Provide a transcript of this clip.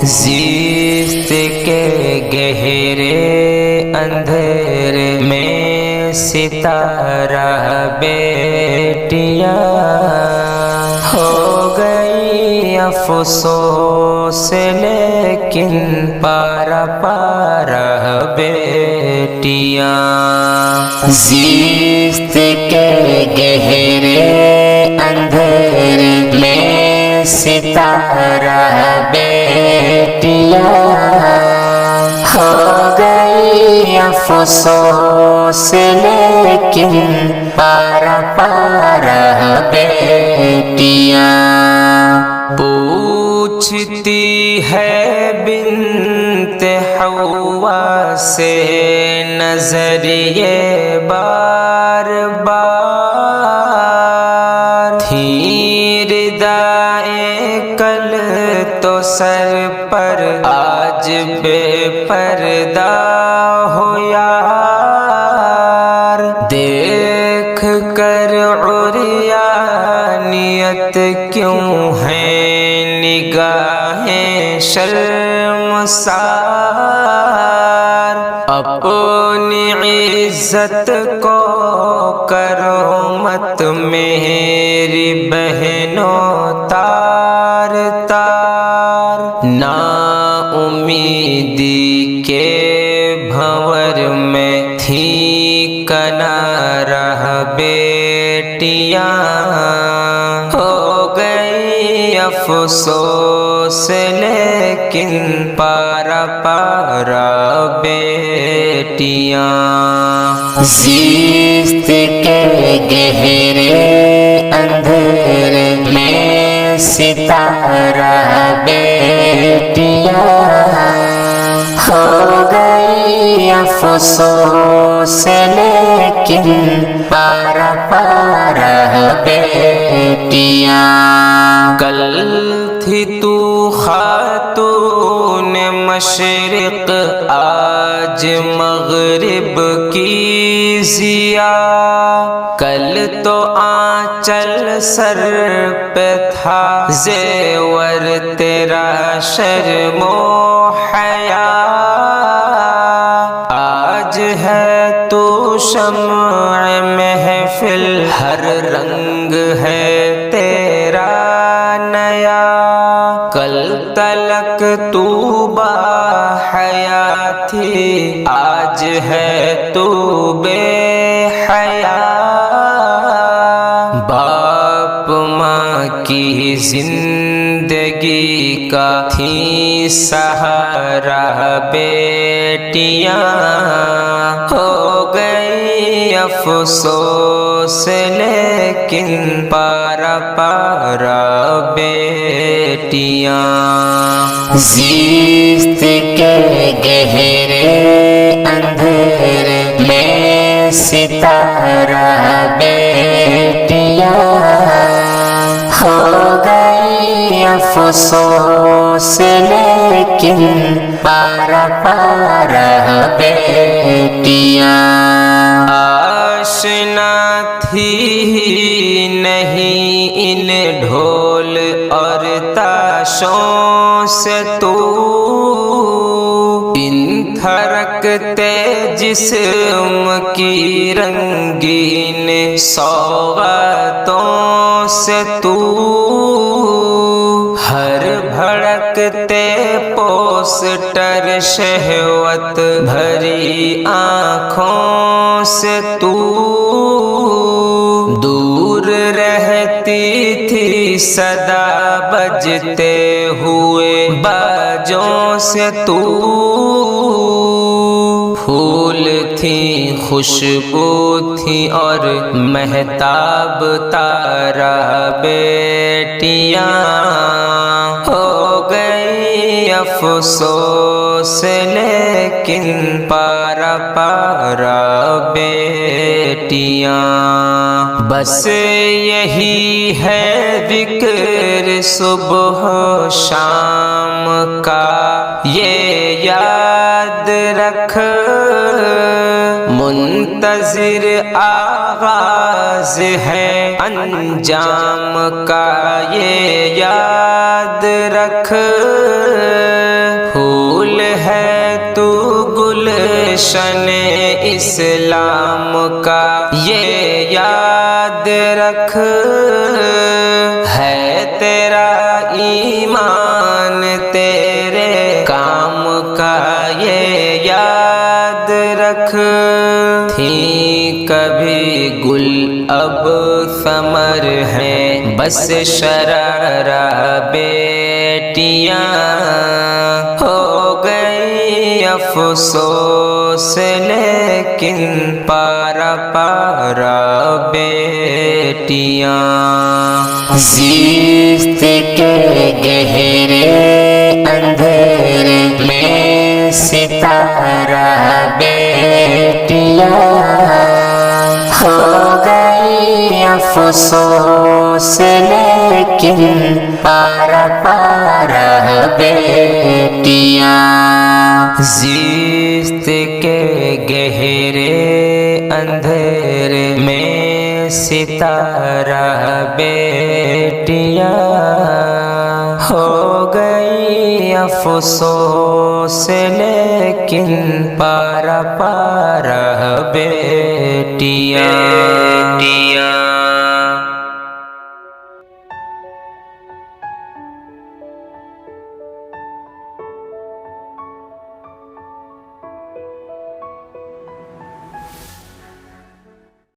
زیست کے گہرے اندھیرے میں ستارہ بیٹیاں ہو گئی افسوس، لیکن پارا پارا بیٹیاں۔ زیست کے گہرے اندھیرے میں ستارہ بیٹیاں ہو گئی افسوس، لیکن پارا پارا بیٹیاں۔ پوچھتی ہے بنت حوا سے نظریے بار بار، تھی ردائے کل تو سر پر، آج بے پردہ ہو یار۔ دیکھ کر عریانیت کیوں ہے نگاہیں شرمسار، اپنی عزت کو کرو مت میری بہنوں تار تار۔ نا امیدی کے بھنور میں تھی کنارہ بیٹیاں ہو گئی افسوس، لیکن پارا پارا بیٹیاں۔ زیست کے گہرے اندھیرے میں ستارہ بیٹیاں ہو گئی افسوس، لیکن پارا پارا بیٹیاں۔ کل تھی تو خاتون مشرق، آج مغرب کی ضیا۔ کل تو آنچل سر پہ تھا، زیور تیرا شرم و حیا۔ آج ہے تو شمع محفل، ہر رنگ ہے تیرا نیا۔ کل تلک تو باحیا تھی، آج ہے تو بے حیا۔ باپ ماں کی زندگی کا تھی سہارا بیٹیاں ہو گئی افسوس، لیکن پارا پارا بیٹیاں۔ زیست کے گہرے اندھیرے میں ستارہ بیٹیاں ہو گئی افسوس، لیکن پارا پارا بیٹیاں۔ آشنا تھی نہیں ان ڈھول اور تاشوں سے تو، ان تھرکتے جسم کی رنگین سوغاتوں سے تو، ہر بھڑکتے پوسٹر شہوت بھری آنکھوں سے تو، دور رہتی تھی صدا بجتے ہوئے باجوں سے تو، پھول تھی خوشبو تھی اور مہتاب تارا بیٹیاں ہو گئی افسوس، لیکن پارا پارا بیٹیاں۔ بس یہی ہے ذکر صبح شام کا، یہ یاد رکھ منتظر آغاز ہے انجام کا، یہ یاد رکھ گلشن اسلام کا یہ یاد رکھ، ہے تیرا ایمان تیرے کام کا یہ یاد رکھ۔ تھی کبھی گل اب ثمر ہیں بس شرارہ بیٹیاں، ہو گئی افسوس لیکن پارا پارا بیٹیاں۔ زیست کے گہرے اندھیرے میں ستارہ بیٹیاں، ہو گئی افسوس لیکن پارا پارا بیٹیاں۔ زیست کے گہرے اندھیرے میں ستارہ بیٹیاں، ہو گئی افسوس لیکن پارا پارا بیٹیاں۔